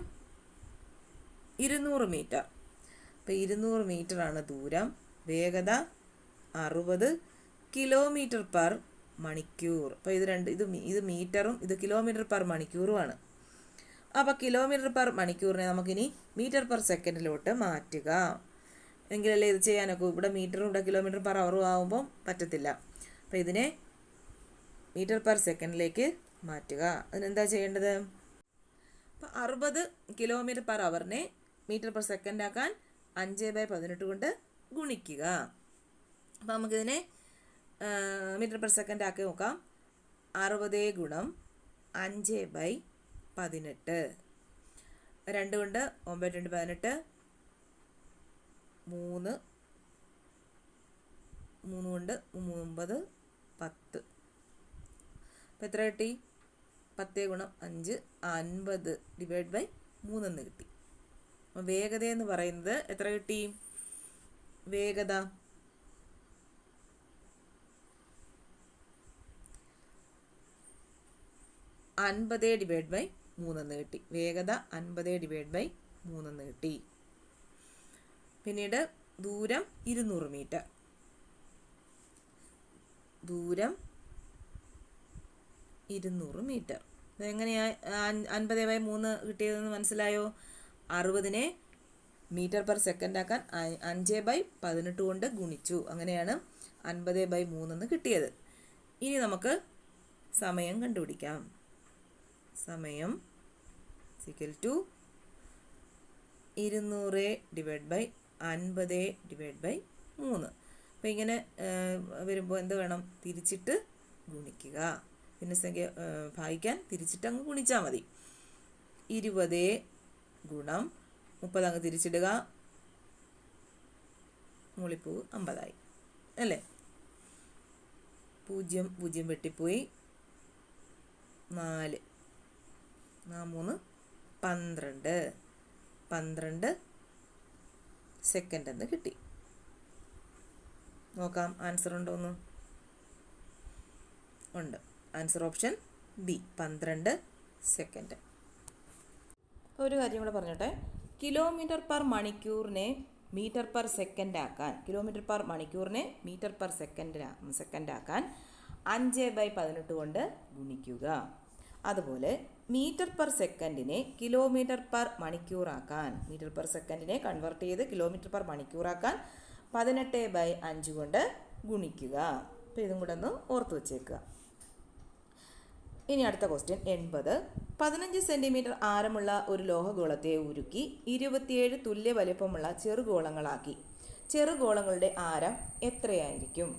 200 മീറ്റർ. അപ്പോൾ 200 മീറ്ററാണ് ദൂരം. വേഗത 60 km/മണിക്കൂർ. അപ്പോൾ ഇത് മീറ്ററും ഇത് km/മണിക്കൂറുമാണ്. അപ്പോൾ km/മണിക്കൂറിനെ നമുക്കിനി m/s മാറ്റുക. എങ്കിലല്ലേ ഇത് ചെയ്യാനൊക്കെ. ഇവിടെ മീറ്ററും ഇവിടെ km/h ആകുമ്പോൾ പറ്റത്തില്ല. അപ്പോൾ ഇതിനെ m/s മാറ്റുക. അതിനെന്താ ചെയ്യേണ്ടത്? അപ്പോൾ 60 km/h m/s ആക്കാൻ 5/18 കൊണ്ട് ഗുണിക്കുക. അപ്പോൾ നമുക്കിതിനെ m/s ആക്കി നോക്കാം. 60 × 5/18. 2 കൊണ്ട് 9 2 18, 3 കൊണ്ട് 9 10. അപ്പോൾ എത്ര കിട്ടി? 10 × 5 50 ഡിവൈഡ് ബൈ 3 എന്ന് കിട്ടി. അപ്പോൾ വേഗത എന്ന് പറയുന്നത് എത്ര കിട്ടി? വേഗത 50 ഡിവൈഡ് ബൈ 3 എന്ന് കിട്ടി. വേഗത 50 ഡിവൈഡ് ബൈ 3 എന്ന് കിട്ടി. പിന്നീട് ദൂരം 200 മീറ്റർ. ദൂരം 200 മീറ്റർ. ഇതെങ്ങനെയാണ് 50/3 കിട്ടിയതെന്ന് മനസ്സിലായോ? 60നെ m/s ആക്കാൻ 5/18 കൊണ്ട് ഗുണിച്ചു. അങ്ങനെയാണ് 50/3 എന്ന് കിട്ടിയത്. ഇനി നമുക്ക് സമയം കണ്ടുപിടിക്കാം. സമയം = 200 ഡിവൈഡ് ബൈ 50 ഡിവൈഡ് ബൈ 3. അപ്പോൾ ഇങ്ങനെ വരുമ്പോൾ എന്ത് വേണം? തിരിച്ചിട്ട് ഗുണിക്കുക. ഭിന്നസംഖ്യ ഭാഗിക്കാൻ തിരിച്ചിട്ട് അങ്ങ് ഗുണിച്ചാൽ മതി. 20 × 30 അങ്ങ് തിരിച്ചിടുക. മൂളിപ്പൂവ് 50 അല്ലേ. 0 0 വെട്ടിപ്പോയി. 4 3 12 12 സെക്കൻഡ് എന്ന് കിട്ടി. നോക്കാം ആൻസർ ഉണ്ടോന്ന്. ഉണ്ട്. Answer option B, 12 second. ഒരു കാര്യം കൂടെ പറഞ്ഞോട്ടെ. km/മണിക്കൂറിനെ m/s ആക്കാൻ, km/മണിക്കൂറിനെ m/s ആക്കാൻ 5/18 കൊണ്ട് ഗുണിക്കുക. അതുപോലെ m/s km/മണിക്കൂറാക്കാൻ, m/s കൺവേർട്ട് ചെയ്ത് km/മണിക്കൂറാക്കാൻ 18/5 കൊണ്ട് ഗുണിക്കുക. അപ്പോൾ ഇതും കൂടെ ഒന്ന് ഓർത്ത് വെച്ചേക്കുക. ഇനി അടുത്ത ക്വസ്റ്റ്യൻ 80. 15 സെൻറ്റിമീറ്റർ ആരമുള്ള ഒരു ലോഹഗോളത്തെ ഉരുക്കി 27 തുല്യ വലിപ്പമുള്ള ചെറുഗോളങ്ങളാക്കി. ചെറുഗോളങ്ങളുടെ ആരം എത്രയായിരിക്കും?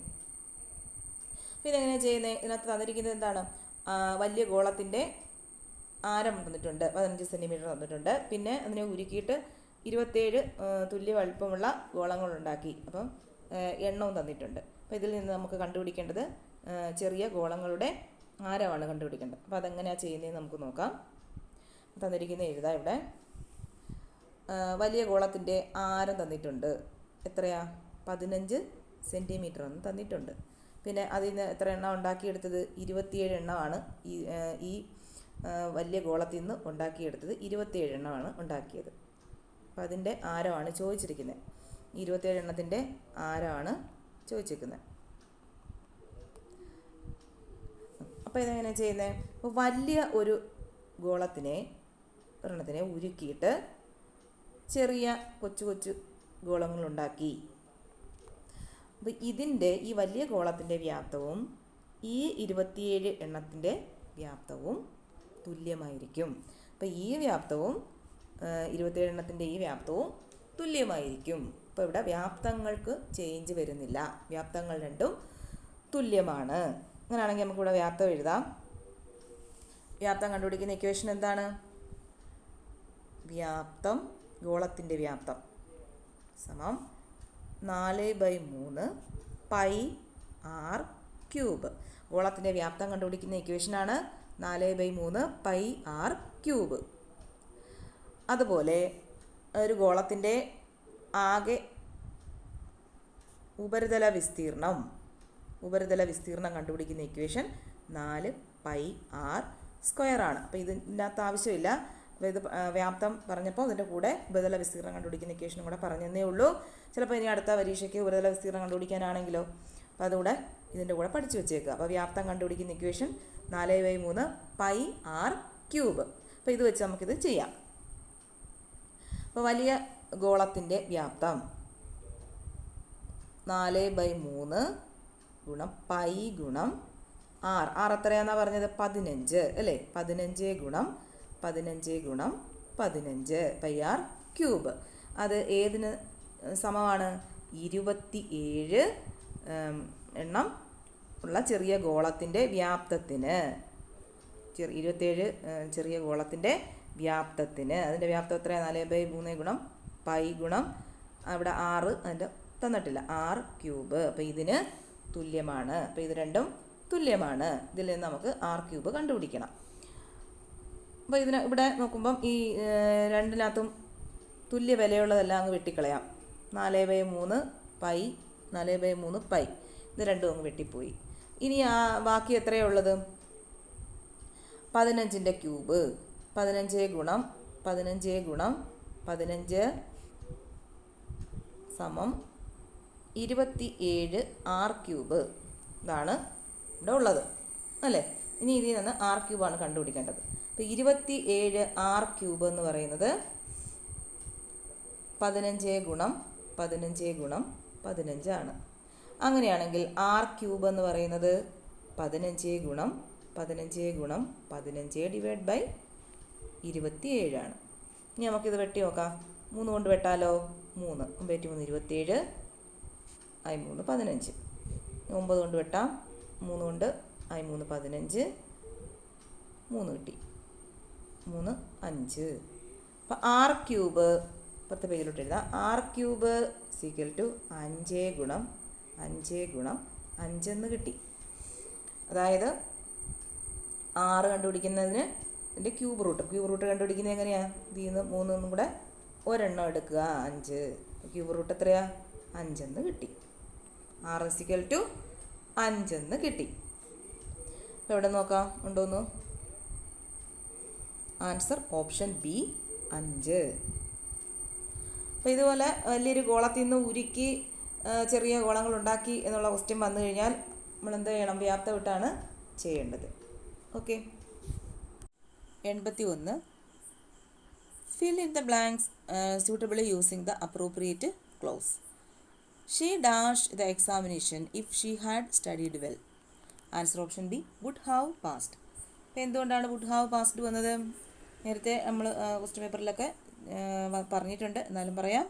അപ്പോൾ ഇതെങ്ങനെയാണ് ചെയ്യുന്നത്? ഇതിനകത്ത് തന്നിരിക്കുന്നത് എന്താണ്? വലിയ ഗോളത്തിൻ്റെ ആരം തന്നിട്ടുണ്ട്, 15 സെൻറ്റിമീറ്റർ തന്നിട്ടുണ്ട്. പിന്നെ അതിനെ ഉരുക്കിയിട്ട് 27 തുല്യ വലിപ്പമുള്ള ഗോളങ്ങളുണ്ടാക്കി. അപ്പം എണ്ണവും തന്നിട്ടുണ്ട്. അപ്പോൾ ഇതിൽ നിന്ന് നമുക്ക് കണ്ടുപിടിക്കേണ്ടത് ചെറിയ ഗോളങ്ങളുടെ ആരമാണ് കണ്ടുപിടിക്കേണ്ടത്. അപ്പോൾ അതെങ്ങനെയാണ് ചെയ്യുന്നതെന്ന് നമുക്ക് നോക്കാം. തന്നിരിക്കുന്ന എഴുതാം. ഇവിടെ വലിയ ഗോളത്തിൻ്റെ ആരം തന്നിട്ടുണ്ട്. എത്രയാ? 15 സെൻറ്റിമീറ്റർ എന്ന് തന്നിട്ടുണ്ട്. പിന്നെ അതിൽ നിന്ന് എത്ര എണ്ണം ഉണ്ടാക്കിയെടുത്തത്? 27 എണ്ണമാണ് ഈ വലിയ ഗോളത്തിൽ നിന്ന് ഉണ്ടാക്കിയെടുത്തത്. 27 എണ്ണമാണ് ഉണ്ടാക്കിയത്. അപ്പോൾ അതിൻ്റെ ആരമാണ് ചോദിച്ചിരിക്കുന്നത്. 27 എണ്ണത്തിൻ്റെ ആരമാണ് ചോദിച്ചിരിക്കുന്നത്. അപ്പോൾ ഇതെങ്ങനെയാണ് ചെയ്യുന്നത്? അപ്പോൾ വലിയ ഒരു ഒരെണ്ണത്തിനെ ഉരുക്കിയിട്ട് ചെറിയ കൊച്ചു കൊച്ചു ഗോളങ്ങളുണ്ടാക്കി. അപ്പോൾ ഈ വലിയ ഗോളത്തിൻ്റെ വ്യാപ്തവും ഈ 27 എണ്ണത്തിൻ്റെ വ്യാപ്തവും തുല്യമായിരിക്കും. അപ്പോൾ ഈ വ്യാപ്തവും 27 എണ്ണത്തിൻ്റെ ഈ വ്യാപ്തവും തുല്യമായിരിക്കും. അപ്പോൾ ഇവിടെ വ്യാപ്തങ്ങൾക്ക് ചേഞ്ച് വരുന്നില്ല. വ്യാപ്തങ്ങൾ രണ്ടും തുല്യമാണ്. അങ്ങനെയാണെങ്കിൽ നമുക്കിവിടെ വ്യാപ്തം എഴുതാം. വ്യാപ്തം കണ്ടുപിടിക്കുന്ന ഇക്വേഷൻ എന്താണ്? വ്യാപ്തം, ഗോളത്തിൻ്റെ വ്യാപ്തം സമം 4/3 πr³. ഗോളത്തിൻ്റെ വ്യാപ്തം കണ്ടുപിടിക്കുന്ന ഇക്വേഷനാണ് 4/3 πr³. അതുപോലെ ഒരു ഗോളത്തിൻ്റെ ആകെ ഉപരിതല വിസ്തീർണം കണ്ടുപിടിക്കുന്ന ഇക്വേഷൻ 4πr² ആണ്. അപ്പോൾ ഇതിനകത്ത് ആവശ്യമില്ല. അപ്പോൾ ഇത് വ്യാപ്തം പറഞ്ഞപ്പോൾ അതിൻ്റെ കൂടെ ഉപരിതല വിസ്തീർണം കണ്ടുപിടിക്കുന്ന ഇക്വേഷനും കൂടെ പറഞ്ഞതേ ഉള്ളൂ. ചിലപ്പോൾ ഇനി അടുത്ത പരീക്ഷയ്ക്ക് ഉപരിതല വിസ്തീർണം കണ്ടുപിടിക്കാനാണെങ്കിലോ, അപ്പോൾ അതുകൂടെ ഇതിൻ്റെ കൂടെ പഠിച്ചു വെച്ചേക്കുക. അപ്പോൾ വ്യാപ്തം കണ്ടുപിടിക്കുന്ന ഇക്വേഷൻ 4/3 πr³. അപ്പോൾ ഇത് വെച്ച് നമുക്കിത് ചെയ്യാം. അപ്പോൾ വലിയ ഗോളത്തിൻ്റെ വ്യാപ്തം 4/3 ഗുണം പൈ ഗുണം ആർ. ആർ എത്രയാണെന്നാണ് പറഞ്ഞത്? 15 അല്ലേ? 15 ഗുണം 15 πr³. അത് ഏതിന് സമമാണ്? 27 എണ്ണം ഉള്ള ചെറിയ ഗോളത്തിൻ്റെ വ്യാപ്തത്തിന്. 27 ചെറിയ ഗോളത്തിൻ്റെ വ്യാപ്തത്തിന്. അതിൻ്റെ വ്യാപ്തം എത്രയാണ്? 4/3 ഗുണം പൈ ഗുണം അവിടെ 6 അതിൻ്റെ തന്നിട്ടില്ല, r³. അപ്പോൾ ഇതിന് തുല്യമാണ്. അപ്പോൾ ഇത് രണ്ടും തുല്യമാണ്. ഇതിൽ നിന്ന് നമുക്ക് r³ കണ്ടുപിടിക്കണം. അപ്പോൾ ഇവിടെ നോക്കുമ്പം ഈ രണ്ടിനകത്തും തുല്യ വിലയുള്ളതെല്ലാം അങ്ങ് വെട്ടിക്കളയാം. 4/3 പൈ, 4/3 പൈ, ഇത് രണ്ടും അങ്ങ് വെട്ടിപ്പോയി. ഇനി ബാക്കി എത്രയാണ് ഉള്ളത്? 15ൻ്റെ ക്യൂബ്. 15 ഗുണം 15 സമം 27 r³. ഇതാണ് ഇവിടെ ഉള്ളത് അല്ലേ? ഇനി ഇതിൽ നിന്ന് r³ ആണ് കണ്ടുപിടിക്കേണ്ടത്. അപ്പോൾ 27 r³ എന്ന് പറയുന്നത് 15 ഗുണം 15 ആണ്. അങ്ങനെയാണെങ്കിൽ r³ എന്ന് പറയുന്നത് 15 ഗുണം 15 ഡിവൈഡ് ബൈ 27 ആണ്. ഇനി നമുക്കിത് വെട്ടി നോക്കാം. 3 കൊണ്ട് വെട്ടാലോ? 3 3 27 3 15. 9 കൊണ്ട് വെട്ടാം. 3 കൊണ്ട് 3 15, 3 കിട്ടി, 3 5. അപ്പം r³ പത്ത് പേജിലോട്ട് എഴുതാം. r³ = 5 ഗുണം 5 എന്ന് കിട്ടി. അതായത് 6 കണ്ടുപിടിക്കുന്നതിന് ഇതിൻ്റെ ക്യൂബ് റൂട്ട് കണ്ടുപിടിക്കുന്നത് എങ്ങനെയാണ്? ഇതിൽ നിന്ന് 3 കൂടെ ഒരെണ്ണം എടുക്കുക, 5. ക്യൂബ് റൂട്ട് എത്രയാ? 5 എന്ന് കിട്ടി. r = 5 എന്ന് കിട്ടി. അപ്പോൾ എവിടെ നോക്കാം ഉണ്ടോന്ന്? Answer option B 5. അപ്പോൾ ഇതുപോലെ വലിയൊരു ഗോളത്തിൽ നിന്ന് ഉരുക്കി ചെറിയ ഗോളങ്ങൾ ഉണ്ടാക്കി എന്നുള്ള ക്വസ്റ്റ്യൻ വന്നു കഴിഞ്ഞാൽ നമ്മൾ എന്ത് ചെയ്യണം? വ്യാപ്തം ഇട്ടാണ് ചെയ്യേണ്ടത്. Okay. 81. Fill in the blanks suitably using the appropriate clause. She dashed the examination if she had studied well. Answer option B would have passed. അപ്പോൾ എന്തുകൊണ്ടാണ് would have passed വന്നത്? നേരത്തെ നമ്മൾ ക്വസ്റ്റ്യൻ പേപ്പറിലൊക്കെ പറഞ്ഞിട്ടുണ്ട്, എന്നാലും പറയാം.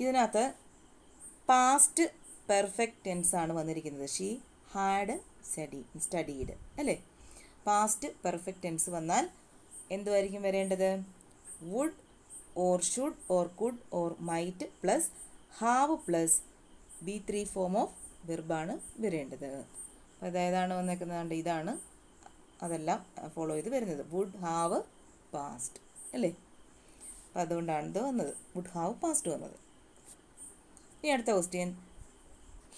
ഇതിനകത്ത് പാസ്റ്റ് പെർഫെക്റ്റ് ടെൻസ് ആണ് വന്നിരിക്കുന്നത്. ഷീ ഹാഡ് സ്റ്റഡീഡ് അല്ലേ? പാസ്റ്റ് പെർഫെക്റ്റ് ടെൻസ് വന്നാൽ എന്തുമായിരിക്കും വരേണ്ടത്? Would or should or could or might plus have plus B3 form of വെർബാണ് വരേണ്ടത്. അപ്പോൾ അതായതാണ് വന്നേക്കുന്നത്, ഇതാണ് അതെല്ലാം ഫോളോ ചെയ്ത് വരുന്നത്. വുഡ് ഹാവ് പാസ്റ്റ് അല്ലേ? അപ്പോൾ അതുകൊണ്ടാണ് ഇത് വന്നത്, വുഡ് ഹാവ് പാസ്റ്റ് വന്നത്. ഇനി അടുത്ത question,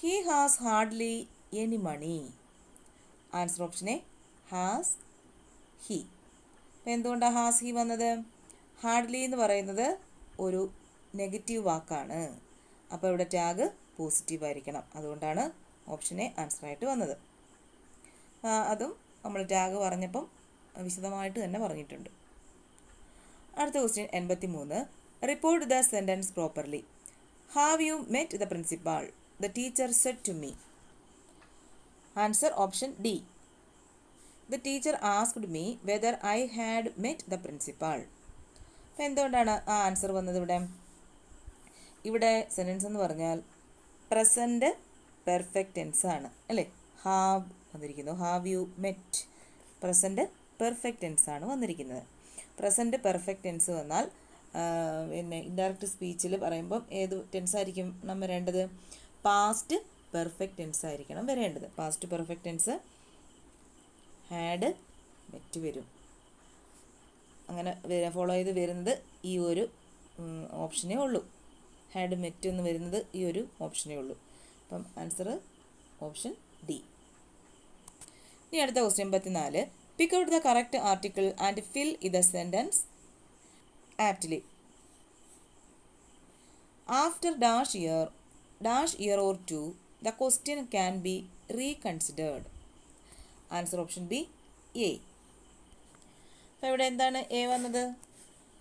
he has hardly any money. Answer option A has he. അപ്പം എന്തുകൊണ്ടാണ് ഹാസ് ഹി വന്നത്? ഹാർഡ്ലി എന്ന് പറയുന്നത് ഒരു നെഗറ്റീവ് വാക്കാണ്. അപ്പോൾ ഇവിടെ ടാഗ് പോസിറ്റീവ് ആയിരിക്കണം. അതുകൊണ്ടാണ് ഓപ്ഷൻ എ ആൻസറായിട്ട് വന്നത്. അതും നമ്മൾ ടാഗ് പറഞ്ഞപ്പം വിശദമായിട്ട് തന്നെ പറഞ്ഞിട്ടുണ്ട്. അടുത്ത question 83. Report the sentence properly. Have you met the principal? The teacher said to me. Answer option D. The teacher asked me whether I had met the principal. അപ്പം എന്തുകൊണ്ടാണ് ആ ആൻസർ വന്നത് ഇവിടെ? ഇവിടെ സെൻറ്റൻസ് എന്ന് പറഞ്ഞാൽ പ്രസൻറ്റ് പെർഫെക്റ്റ് ടെൻസ് ആണ് അല്ലേ? ഹാവ് വന്നിരിക്കുന്നു. Have you met present perfect tense ആണ് വന്നിരിക്കുന്നത്. പ്രസൻറ്റ് പെർഫെക്റ്റ് ടെൻസ് വന്നാൽ പിന്നെ ഇൻഡയറക്റ്റ് സ്പീച്ചിൽ പറയുമ്പം ഏത് ടെൻസ് ആയിരിക്കും നമ്മൾ വരേണ്ടത്? പാസ്റ്റ് പെർഫെക്റ്റ് ടെൻസ് ആയിരിക്കണം വരേണ്ടത്. Past perfect tense had met വരും. അങ്ങനെ ഫോളോ ചെയ്ത് വരുന്നത് ഈ ഒരു ഓപ്ഷനേ ഉള്ളൂ. ഹാഡ് മെറ്റ് എന്ന് വരുന്നത് ഈ ഒരു ഓപ്ഷനേ ഉള്ളൂ. അപ്പം ആൻസർ ഓപ്ഷൻ ഡി. ഇനി അടുത്ത question 84. Pick out the correct article and fill in the sentence aptly. After dash year or two, the question can be reconsidered. Answer option B A. അപ്പോൾ ഇവിടെ എന്താണ് എ വന്നത്?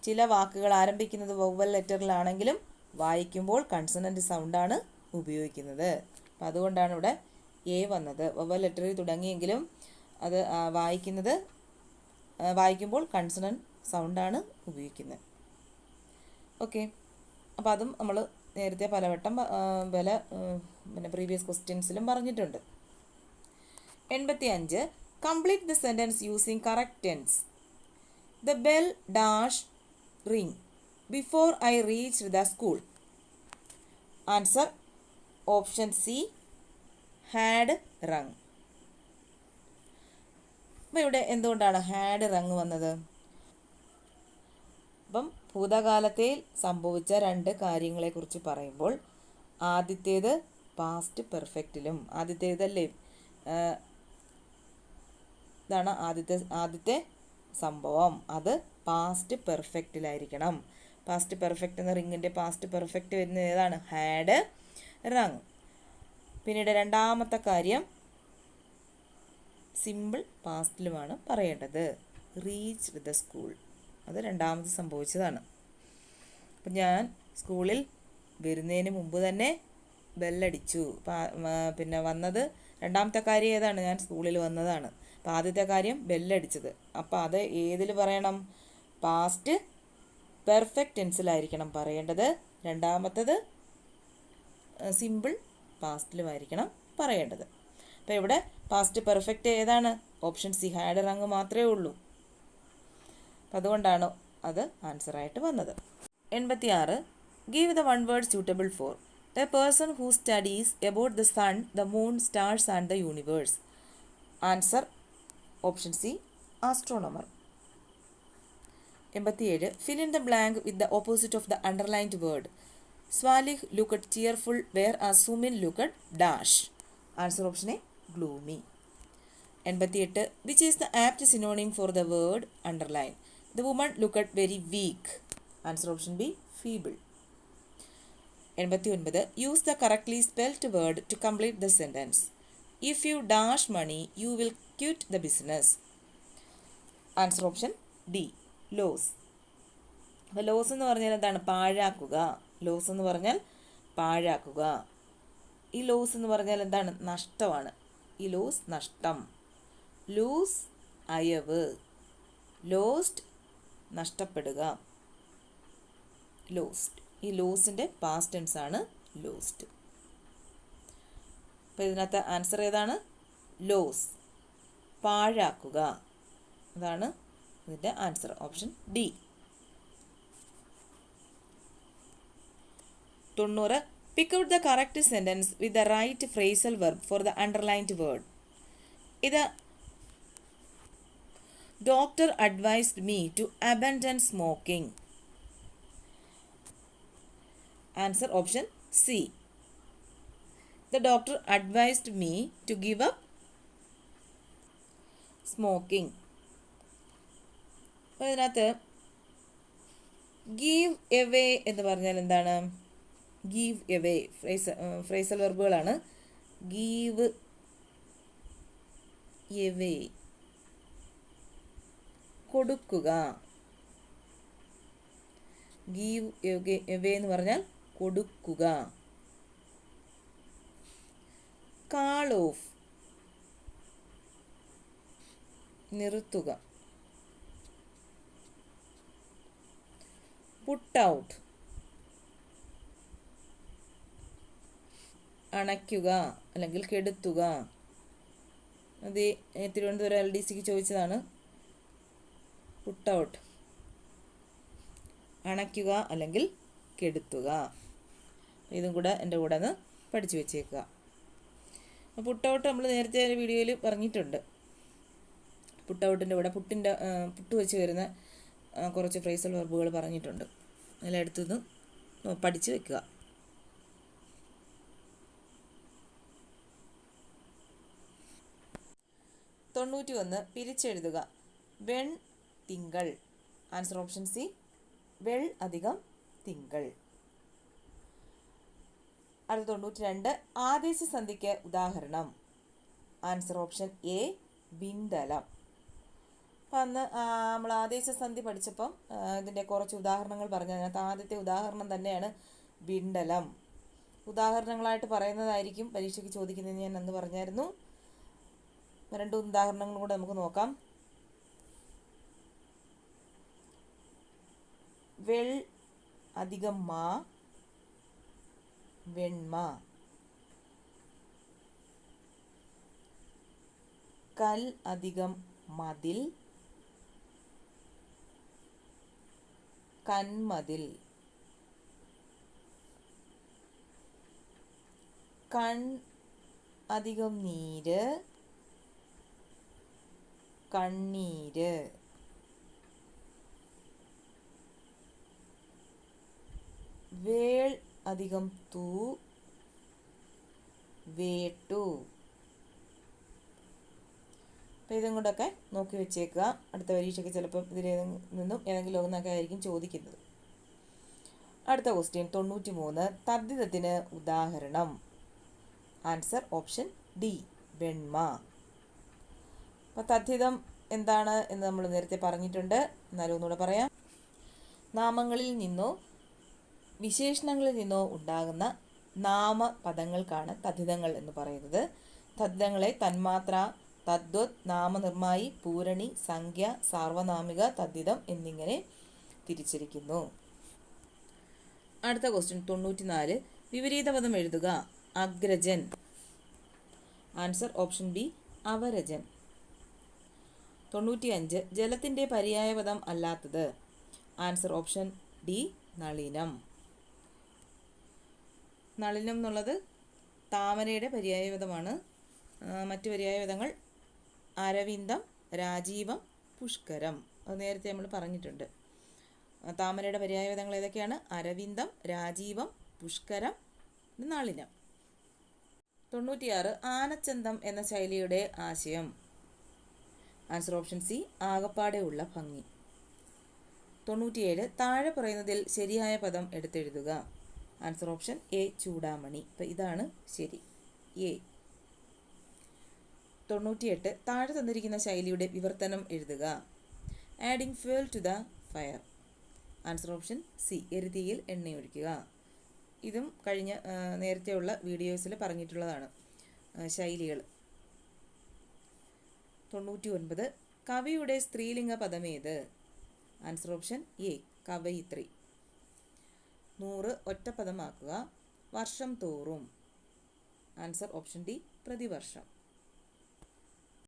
ചില വാക്കുകൾ ആരംഭിക്കുന്നത് വവ്വൽ ലെറ്ററിലാണെങ്കിലും വായിക്കുമ്പോൾ കൺസണൻറ്റ് സൗണ്ടാണ് ഉപയോഗിക്കുന്നത്. അപ്പം അതുകൊണ്ടാണ് ഇവിടെ എ വന്നത്. വവ്വൽ ലെറ്ററിൽ തുടങ്ങിയെങ്കിലും അത് വായിക്കുമ്പോൾ കൺസണൻറ്റ് സൗണ്ടാണ് ഉപയോഗിക്കുന്നത്. ഓക്കെ, അപ്പോൾ അതും നമ്മൾ നേരത്തെ പലവട്ടം പിന്നെ പ്രീവിയസ് ക്വസ്റ്റ്യൻസിലും പറഞ്ഞിട്ടുണ്ട്. 85. Complete the sentence using correct tense. The bell dash ring before I reach the school. Answer option C had rung. അപ്പം ഇവിടെ എന്തുകൊണ്ടാണ് ഹാഡ് റങ് വന്നത്? അപ്പം ഭൂതകാലത്തിൽ സംഭവിച്ച രണ്ട് കാര്യങ്ങളെക്കുറിച്ച് പറയുമ്പോൾ ആദ്യത്തേത് പാസ്റ്റ് പെർഫെക്റ്റിലും, ആദ്യത്തേതല്ലേ ഇതാണ് ആദ്യത്തെ സംഭവം, അത് പാസ്റ്റ് പെർഫെക്റ്റിലായിരിക്കണം. പാസ്റ്റ് പെർഫെക്റ്റ് എന്ന റിങ്ങിൻ്റെ പാസ്റ്റ് പെർഫെക്റ്റ് വരുന്നത് ഏതാണ്? Had wrung. പിന്നീട് രണ്ടാമത്തെ കാര്യം സിമ്പിൾ പാസ്റ്റിലുമാണ് പറയേണ്ടത്. റീച്ച് ദ സ്കൂൾ, അത് രണ്ടാമത് സംഭവിച്ചതാണ്. അപ്പം ഞാൻ സ്കൂളിൽ വരുന്നതിന് മുമ്പ് തന്നെ ബെല്ലടിച്ചു. പിന്നെ വന്നത് രണ്ടാമത്തെ കാര്യം ഏതാണ്? ഞാൻ സ്കൂളിൽ വന്നതാണ്. അപ്പം ആദ്യത്തെ കാര്യം ബെല്ലടിച്ചത്. അപ്പം അത് ഏതിൽ പറയണം? പാസ്റ്റ് പെർഫെക്റ്റ് ടെൻസിലായിരിക്കണം പറയേണ്ടത്. രണ്ടാമത്തത് സിമ്പിൾ പാസ്റ്റിലുമായിരിക്കണം പറയേണ്ടത്. അപ്പോൾ ഇവിടെ പാസ്റ്റ് പെർഫെക്റ്റ് ഏതാണ്? ഓപ്ഷൻ സി ഹാഡ് റങ് മാത്രമേ ഉള്ളൂ. അപ്പം അതുകൊണ്ടാണ് അത് ആൻസറായിട്ട് വന്നത്. 86. Give the one word suitable for. The person who studies about the sun, the moon, stars and the universe. Answer option C astronomer. 87. Fill in the blank with the opposite of the underlined word. Swalih looked cheerful, whereas Sumin looked dash. Answer option A gloomy. 88. Which is the apt synonym for the word underline? The woman looked very weak. Answer option B feeble. 89. Use the correctly spelt word to complete the sentence. If you dash money, you will quit the business. Answer option D loss. അപ്പോൾ ലോസ് എന്ന് പറഞ്ഞാൽ എന്താണ്? പാഴാക്കുക. ലോസ് എന്ന് പറഞ്ഞാൽ പാഴാക്കുക. ഈ ലോസ് എന്ന് പറഞ്ഞാൽ എന്താണ്? നഷ്ടമാണ്. ഈ ലോസ് നഷ്ടം. ലൂസ് അയവ്. ലോസ്റ്റ് നഷ്ടപ്പെടുക. ലോസ്റ്റ്. ഈ ലോസിൻ്റെ പാസ്റ്റ് ടെൻസ് ആണ് ലോസ്റ്റ്. അപ്പോൾ ഇതിനകത്ത് ആൻസർ ഏതാണ്? ലോസ്, പാഴാക്കുക. അതാണ് ഇതിൻ്റെ answer option D. 90. Pick out the correct sentence with the right phrasal verb for the underlined word. ഇത് doctor advised me to abandon smoking. Answer option C the doctor advised me to give up smoking. അപ്പോൾ ഇതിനകത്ത് ഗീവ് എവേ എന്ന് പറഞ്ഞാൽ എന്താണ്? ഗീവ് എവേ ഫ്രേസൽ വെർബുകളാണ്. ഗീവ് എവേ കൊടുക്കുക. ഗീവ് എവേ എന്ന് പറഞ്ഞാൽ കൊടുക്കുക. കാൾ ഓഫ് നിർത്തുക. പുട്ട് ഔട്ട് അണയ്ക്കുക അല്ലെങ്കിൽ കെടുത്തുക. അത് തിരുവനന്തപുരം LDCക്ക് ചോദിച്ചതാണ്. പുട്ട് ഔട്ട് അണയ്ക്കുക അല്ലെങ്കിൽ കെടുത്തുക. ഇതും കൂടെ എൻ്റെ കൂടെ ഒന്ന് പഠിച്ചു വെച്ചേക്കുക. പുട്ട് ഔട്ട് നമ്മൾ നേരത്തെ ഒരു വീഡിയോയിൽ പറഞ്ഞിട്ടുണ്ട്. പുട്ട് ഔട്ടിൻ്റെ കൂടെ പുട്ട് വെച്ച് വരുന്ന കുറച്ച് ഫ്രേസൽ വെർബുകൾ പറഞ്ഞിട്ടുണ്ട്. അതിലെടുത്തുനിന്ന് പഠിച്ച് വെക്കുക. 91 പിരിച്ചെഴുതുക. വെൺ തിങ്കൾ. ആൻസർ ഓപ്ഷൻ സി, വെൾ അധികം തിങ്കൾ. അടുത്ത 92 ആദേശസന്ധിക്ക് ഉദാഹരണം. ആൻസർ ഓപ്ഷൻ എ, വിണ്ടലം. അപ്പം അന്ന് നമ്മൾ ആദേശസന്ധി പഠിച്ചപ്പം ഇതിൻ്റെ കുറച്ച് ഉദാഹരണങ്ങൾ പറഞ്ഞു. അതിനകത്ത് ആദ്യത്തെ ഉദാഹരണം തന്നെയാണ് വിണ്ടലം. ഉദാഹരണങ്ങളായിട്ട് പറയുന്നതായിരിക്കും പരീക്ഷയ്ക്ക് ചോദിക്കുന്നതെന്ന് ഞാൻ അന്ന് പറഞ്ഞായിരുന്നു. 2 ഉദാഹരണങ്ങളും കൂടെ നമുക്ക് നോക്കാം. വെൾ അധികം മാ, വെണ്മ. കൽ അധികം മതിൽ, കന്മതിൽ. കൺ അധികം നീര്, കണ്ണീര്. വേൾ അധികം തൂ, വേട്ടു. അപ്പം ഇതും കൊണ്ടൊക്കെ നോക്കി വെച്ചേക്കുക. അടുത്ത പരീക്ഷയ്ക്ക് ചിലപ്പം ഇതിൽ നിന്നും ഏതെങ്കിലും ഒന്നൊക്കെ ആയിരിക്കും ചോദിക്കുന്നത്. അടുത്ത ക്വസ്റ്റ്യൻ 93 തദ്ധിതത്തിന് ഉദാഹരണം. ആൻസർ ഓപ്ഷൻ ഡി, വെണ്മ. അപ്പോൾ തദ്ധിതം എന്താണ് എന്ന് നമ്മൾ നേരത്തെ പറഞ്ഞിട്ടുണ്ട്. എന്നാലും ഒന്നുകൂടെ പറയാം. നാമങ്ങളിൽ നിന്നോ വിശേഷണങ്ങളിൽ നിന്നോ ഉണ്ടാകുന്ന നാമപദങ്ങൾക്കാണ് തദ്ധിതങ്ങൾ എന്ന് പറയുന്നത്. തദ്ധിതങ്ങളെ തന്മാത്ര, തദ്വത്, നാമനിർമ്മായി, പൂരണി, സംഖ്യ, സാർവനാമിക, തദ്ധിതം എന്നിങ്ങനെ തിരിച്ചിരിക്കുന്നു. അടുത്ത ക്വസ്റ്റ്യൻ 94 വിപരീതപദം എഴുതുക. അഗ്രജൻ. ആൻസർ ഓപ്ഷൻ ബി, അവരജൻ. 95 ജലത്തിൻ്റെ പര്യായപദം അല്ലാത്തത്. ആൻസർ ഓപ്ഷൻ ഡി, നളിനം. നളിനം എന്നുള്ളത് താമരയുടെ പര്യായപദമാണ്. മറ്റ് പര്യായപദങ്ങൾ അരവിന്ദം, രാജീവം, പുഷ്കരം. അത് നേരത്തെ നമ്മൾ പറഞ്ഞിട്ടുണ്ട്. താമരയുടെ പര്യായപദങ്ങൾ ഏതൊക്കെയാണ്? അരവിന്ദം, രാജീവം, പുഷ്കരം, നളിനം. 96 ആനച്ചന്തം എന്ന ശൈലിയുടെ ആശയം. ആൻസർ ഓപ്ഷൻ സി, ആകപ്പാടെ ഉള്ള ഭംഗി. 97 താഴെ പറയുന്നതിൽ ശരിയായ പദം എടുത്തെഴുതുക. ആൻസർ ഓപ്ഷൻ എ, ചൂടാമണി. അപ്പം ഇതാണ് ശരി, എ. 98 താഴെ തന്നിരിക്കുന്ന ശൈലിയുടെ വിവർത്തനം എഴുതുക. Adding fuel to the fire. Answer option C, എരുതിയിൽ എണ്ണയൊഴിക്കുക. ഇതും കഴിഞ്ഞ നേരത്തെയുള്ള വീഡിയോസിൽ പറഞ്ഞിട്ടുള്ളതാണ് ശൈലികൾ. 99 കവിയുടെ സ്ത്രീലിംഗ പദമേത്? ആൻസർ ഓപ്ഷൻ എ, കവയിത്രി. 100 ഒറ്റപ്പദമാക്കുക. വർഷം തോറും. ആൻസർ ഓപ്ഷൻ ഡി, പ്രതിവർഷം.